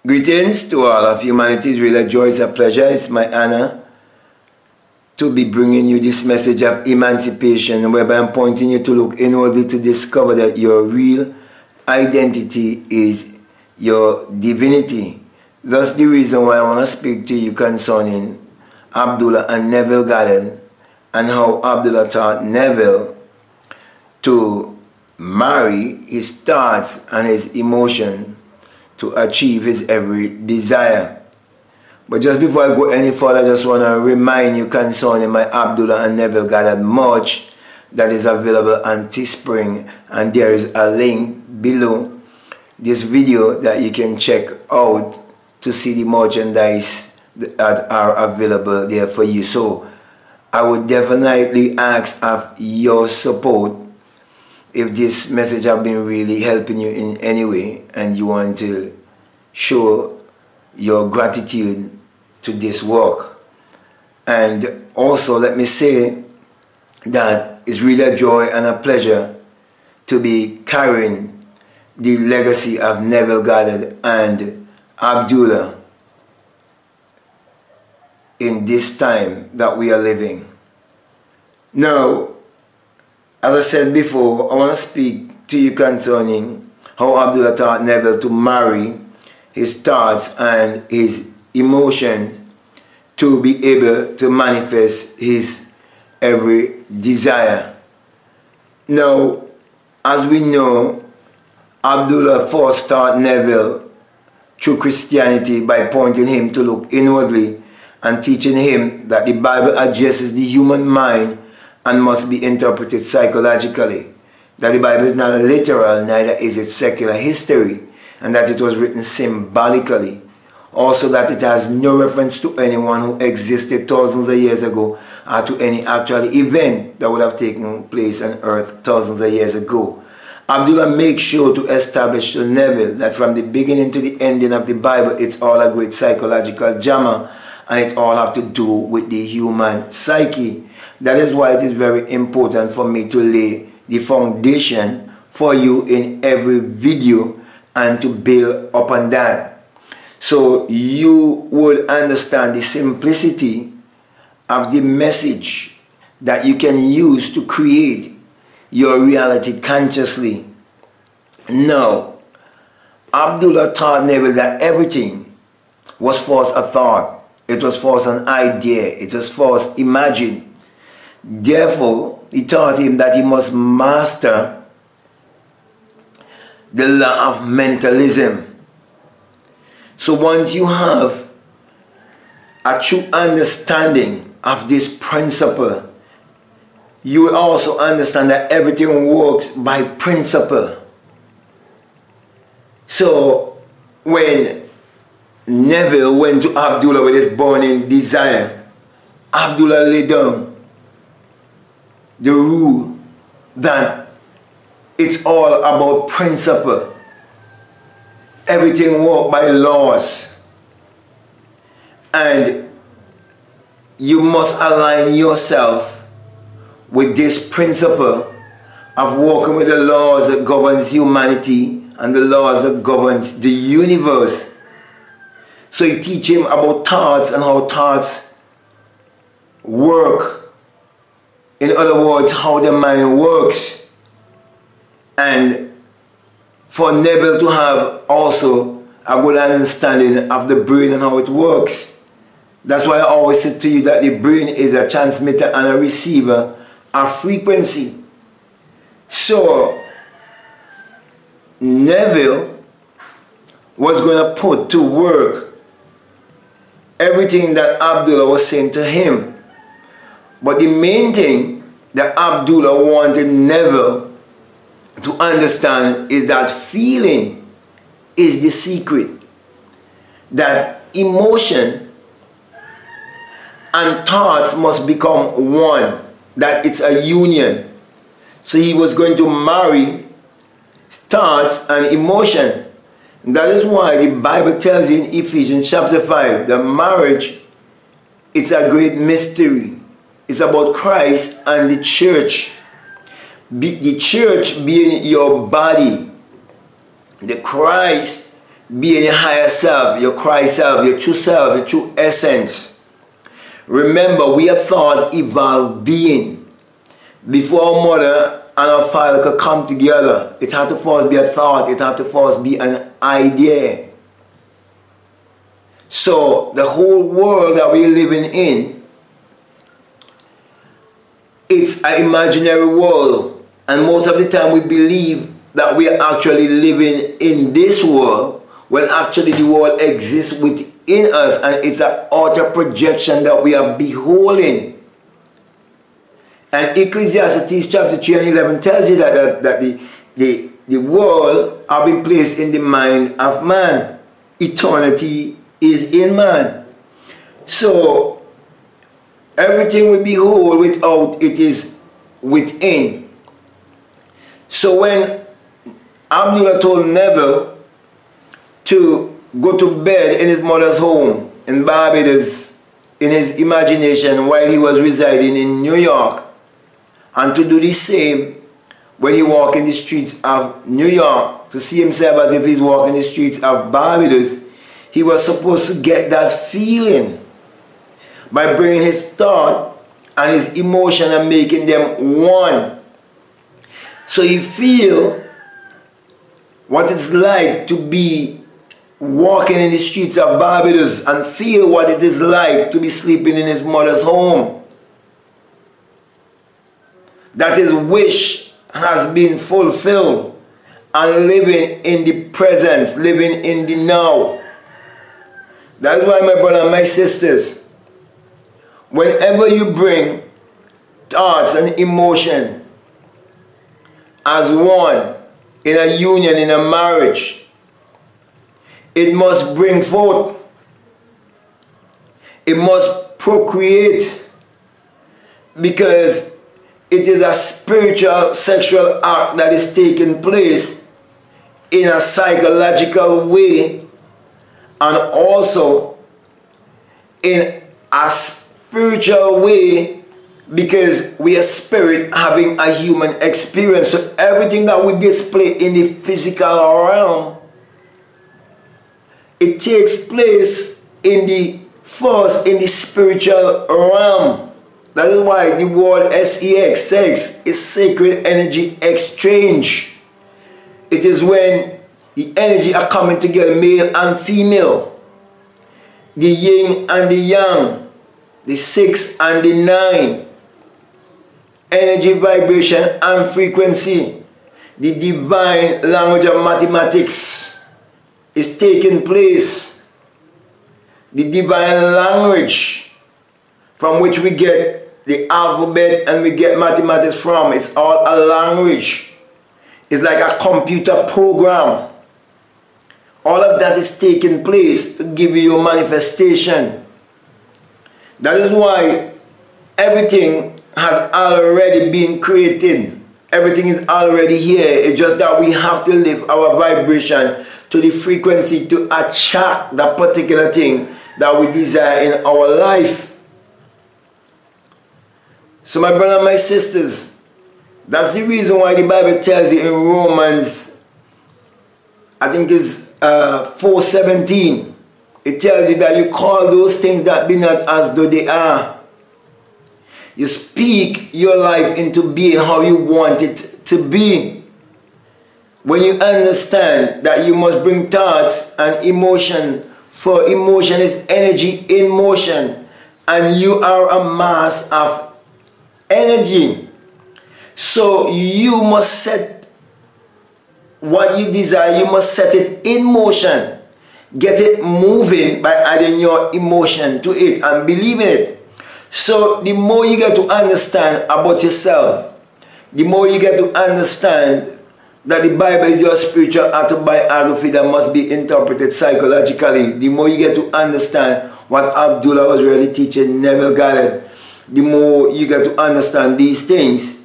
Greetings to all of humanity. It's really a joy, it's a pleasure, it's my honor to be bringing you this message of emancipation, whereby I'm pointing you to look inwardly to discover that your real identity is your divinity. That's the reason why I want to speak to you concerning Abdullah and Neville Goddard, and how Abdullah taught Neville to marry his thoughts and his emotion to achieve his every desire. But just before I go any further, I just want to remind you concerning my Abdullah and Neville Goddard merch that is available on Teespring, and there is a link below this video that you can check out to see the merchandise that are available there for you. So I would definitely ask of your support if this message have been really helping you in any way and you want to show your gratitude to this work. And also let me say that it's really a joy and a pleasure to be carrying the legacy of Neville Goddard and Abdullah in this time that we are living. Now, as I said before, I want to speak to you concerning how Abdullah taught Neville to marry his thoughts and his emotions to be able to manifest his every desire. Now, as we know, Abdullah first taught Neville through Christianity by pointing him to look inwardly and teaching him that the Bible addresses the human mind and must be interpreted psychologically, that the Bible is not literal, neither is it secular history, and that it was written symbolically. Also that it has no reference to anyone who existed thousands of years ago or to any actual event that would have taken place on earth thousands of years ago. Abdullah makes sure to establish to Neville that from the beginning to the ending of the Bible, it's all a great psychological drama, and it all have to do with the human psyche. That is why it is very important for me to lay the foundation for you in every video and to build upon that, so you would understand the simplicity of the message that you can use to create your reality consciously. Now, Abdullah taught Neville that everything was first a thought, it was first an idea, it was first imagined. Therefore, he taught him that he must master the law of mentalism. So once you have a true understanding of this principle, you will also understand that everything works by principle. So when Neville went to Abdullah with his burning desire, Abdullah laid down the rule that it's all about principle. Everything works by laws. And you must align yourself with this principle of working with the laws that governs humanity and the laws that governs the universe. So you teach him about thoughts and how thoughts work. In other words, how the mind works. And for Neville to have also a good understanding of the brain and how it works. That's why I always say to you that the brain is a transmitter and a receiver of frequency. So Neville was going to put to work everything that Abdullah was saying to him. But the main thing that Abdullah wanted Neville to understand is that feeling is the secret. That emotion and thoughts must become one. That it's a union. So he was going to marry thoughts and emotion. That is why the Bible tells you in Ephesians chapter 5 that marriage, it's a great mystery. It's about Christ and the church. The church being your body, the Christ being your higher self, your Christ self, your true essence. Remember, we are thought evolved being. Before our mother and our father could come together, it had to first be a thought, it had to first be an idea. So the whole world that we're living in, it's an imaginary world, and most of the time we believe that we are actually living in this world when actually the world exists within us, and it's an outer projection that we are beholding. And Ecclesiastes chapter 3 and 11 tells you that the world have been placed in the mind of man. Eternity is in man. So everything we behold without, it is within. So when Abdullah told Neville to go to bed in his mother's home in Barbados, in his imagination, while he was residing in New York, and to do the same when he walked in the streets of New York, to see himself as if he's walking the streets of Barbados, he was supposed to get that feeling by bringing his thought and his emotion and making them one. So you feel what it's like to be walking in the streets of Barbados, and feel what it is like to be sleeping in his mother's home. That his wish has been fulfilled, and living in the presence, living in the now. That's why, my brother and my sisters, whenever you bring thoughts and emotion as one in a union, in a marriage, it must bring forth, it must procreate, because it is a spiritual sexual act that is taking place in a psychological way, and also in a spiritual way, because we are spirit having a human experience. So everything that we display in the physical realm, it takes place in the spiritual realm. That is why the word sex, sex, is sacred energy exchange. It is when the energy are coming together, male and female, the yin and the yang, the 6 and the 9, energy, vibration and frequency. The divine language of mathematics is taking place. The divine language from which we get the alphabet and we get mathematics from, it's all a language. It's like a computer program. All of that is taking place to give you your manifestation. That is why everything has already been created. Everything is already here. It's just that we have to lift our vibration to the frequency to attract that particular thing that we desire in our life. So my brother and my sisters, that's the reason why the Bible tells you in Romans, I think it's 4:17, it tells you that you call those things that be not as though they are. You speak your life into being how you want it to be. When you understand that you must bring thoughts and emotion, for emotion is energy in motion, and you are a mass of energy. So you must set what you desire, you must set it in motion. Get it moving by adding your emotion to it and believe it. So the more you get to understand about yourself, the more you get to understand that the Bible is your spiritual autobiography that must be interpreted psychologically, the more you get to understand what Abdullah was really teaching Neville Goddard, the more you get to understand these things,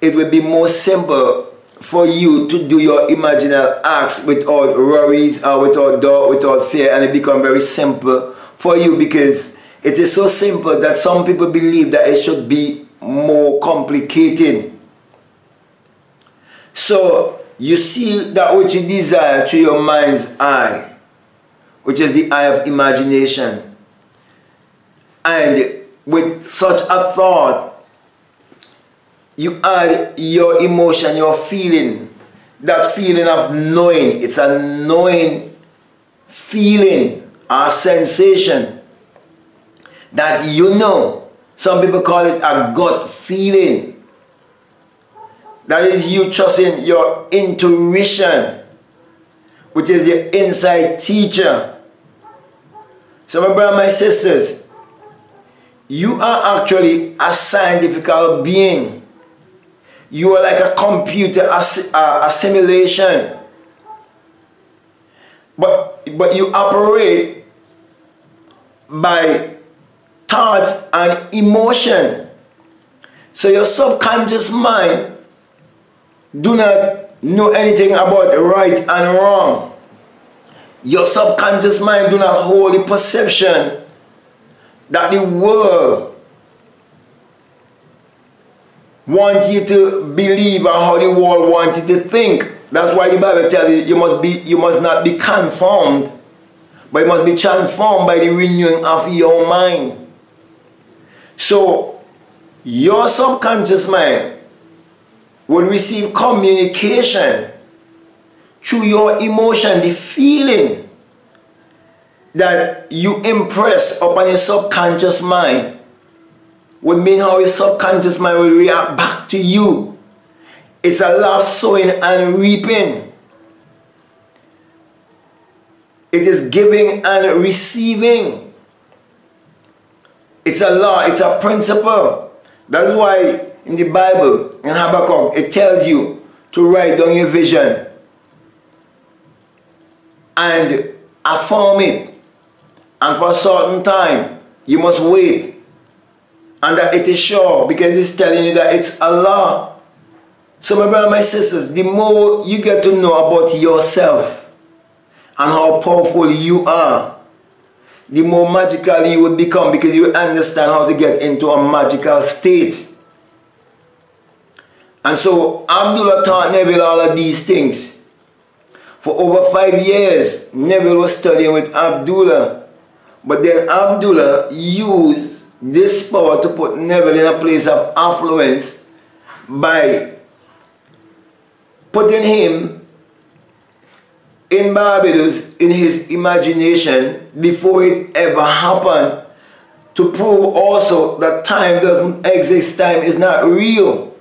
it will be more simple for you to do your imaginal acts without worries or without doubt, without fear, and it becomes very simple for you, because it is so simple that some people believe that it should be more complicated. So You see that which you desire through your mind's eye, which is the eye of imagination. And with such a thought, you add your emotion, your feeling, that feeling of knowing. It's a knowing feeling or sensation that you know. Some people call it a gut feeling. That is you trusting your intuition, which is your inside teacher. So my brothers and my sisters, you are actually a scientific being. You are like a computer assimilation. But you operate by thoughts and emotion. So your subconscious mind do not know anything about right and wrong. Your subconscious mind do not hold the perception that the world wants you to believe and how the world wants you to think. That's why the Bible tells you you must not be conformed, but you must be transformed by the renewing of your mind. So your subconscious mind will receive communication through your emotion, the feeling that you impress upon your subconscious mind would mean how your subconscious mind will react back to you. It's a law of sowing and reaping. It is giving and receiving. It's a law, it's a principle. That's why in the Bible, in Habakkuk, it tells you to write down your vision and affirm it. And for a certain time, you must wait. And that it is sure, because it's telling you that it's Allah. So my brothers and my sisters, the more you get to know about yourself and how powerful you are, the more magical you would become, because you understand how to get into a magical state. And so Abdullah taught Neville all of these things. For over 5 years, Neville was studying with Abdullah. But then Abdullah used this power to put Neville in a place of affluence by putting him in Barbados in his imagination before it ever happened, to prove also that time doesn't exist, time is not real.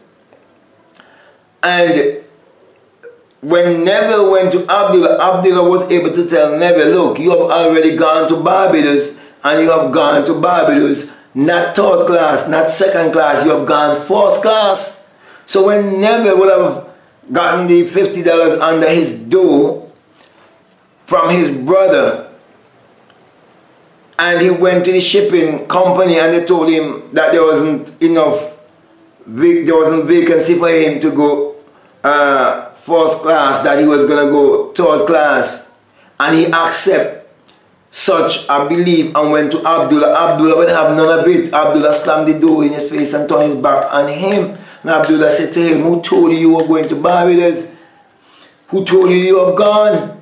And when Neville went to Abdullah, Abdullah was able to tell Neville, look, you have already gone to Barbados, and you have gone to Barbados not third class, not second class, you have gone first class. So when Neville would have gotten the $50 under his door from his brother, and he went to the shipping company and they told him that there wasn't vacancy for him to go first class, that he was going to go third class, and he accepted such a belief and went to Abdullah. Abdullah would have none of it. Abdullah slammed the door in his face and turned his back on him. And Abdullah said to him, who told you you were going to Barbados? Who told you you have gone?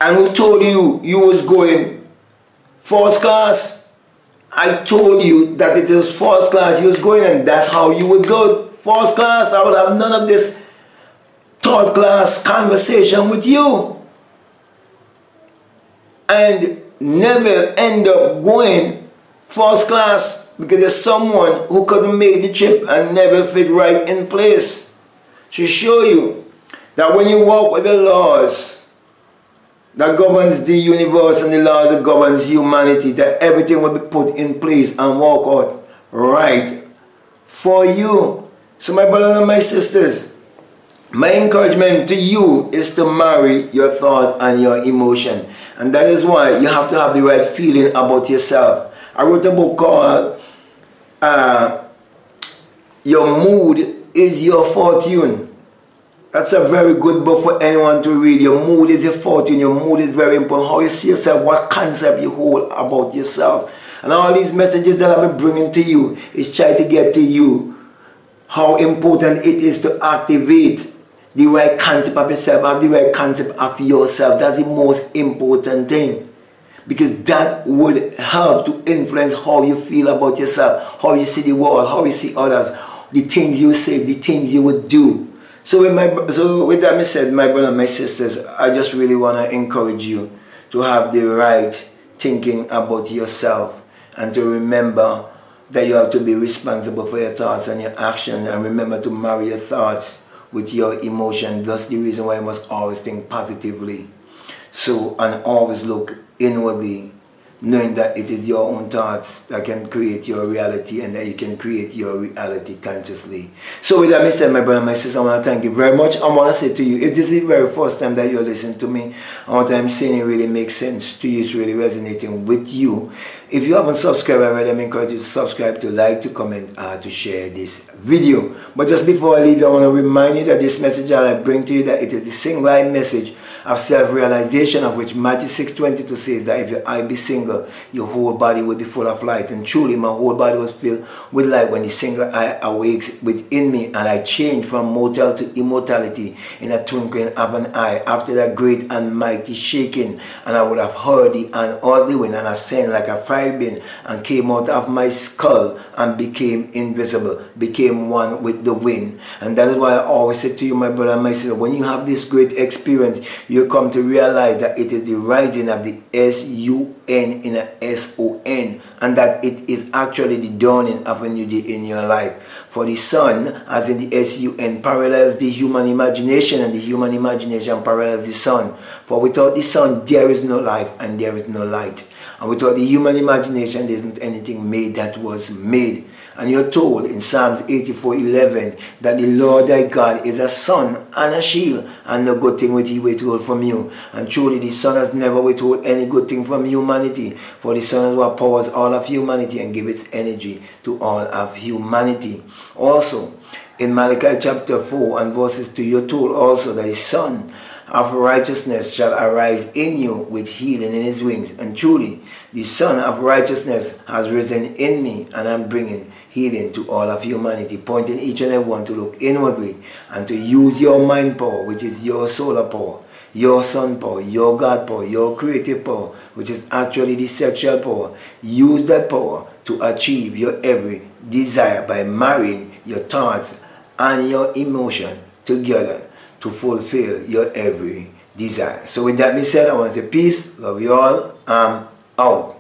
And who told you you was going first class? I told you that it was first class you was going, and that's how you would go. First class. I would have none of this third class conversation with you. And Neville ended up going first class because there's someone who couldn't make the trip, and Neville fit right in place to show you that when you walk with the laws that governs the universe and the laws that governs humanity, that everything will be put in place and walk out right for you. So my brothers and my sisters, my encouragement to you is to marry your thought and your emotion. And that is why you have to have the right feeling about yourself. I wrote a book called Your Mood is Your Fortune. That's a very good book for anyone to read. Your mood is your fortune. Your mood is very important. How you see yourself, what concept you hold about yourself. And all these messages that I've been bringing to you is try to get to you how important it is to activate the right concept of yourself, have the right concept of yourself. That's the most important thing. Because that would help to influence how you feel about yourself, how you see the world, how you see others, the things you say, the things you would do. So with that being said, my brother and my sisters, I just really want to encourage you to have the right thinking about yourself and to remember that you have to be responsible for your thoughts and your actions, and remember to marry your thoughts with your emotion. That's the reason why you must always think positively. So, and always look inwardly, knowing that it is your own thoughts that can create your reality, and that you can create your reality consciously. So with that being said, my brother and my sister, I want to thank you very much. I want to say to you, if this is the very first time that you're listening to me, and what I'm saying it really makes sense to you, it's really resonating with you. If you haven't subscribed already, I encourage you to subscribe, to like, to comment, to share this video. But just before I leave you, I want to remind you that this message that I bring to you, that it is the single-line message of self-realization, of which Matthew 6:22 says that if your eye be single, your whole body will be full of light. And truly, my whole body was filled with light when the single eye awakes within me, and I changed from mortal to immortality in a twinkling of an eye. After that great and mighty shaking, and I would have heard the unearthly wind, and ascend like a fire beam, and came out of my skull and became invisible, became one with the wind. And that is why I always say to you, my brother and my sister, when you have this great experience, you come to realize that it is the rising of the S-U-N in a S-O-N, and that it is actually the dawning of a new day in your life. For the sun, as in the S-U-N, parallels the human imagination, and the human imagination parallels the sun. For without the sun, there is no life and there is no light. And without the human imagination, there isn't anything made that was made. And you're told in Psalms 84:11 that the Lord thy God is a sun and a shield, and no good thing will he withhold from you. And truly the Son has never withhold any good thing from humanity, for the Son is what powers all of humanity and gives its energy to all of humanity. Also, in Malachi chapter 4 and verses 2, you're told also that the Son of righteousness shall arise in you with healing in his wings. And truly, the Son of righteousness has risen in me, and I'm bringing healing to all of humanity, pointing each and every one to look inwardly and to use your mind power, which is your solar power, your sun power, your God power, your creative power, which is actually the sexual power. Use that power to achieve your every desire by marrying your thoughts and your emotion together to fulfill your every desire. So with that being said, I want to say peace, love you all, I'm out.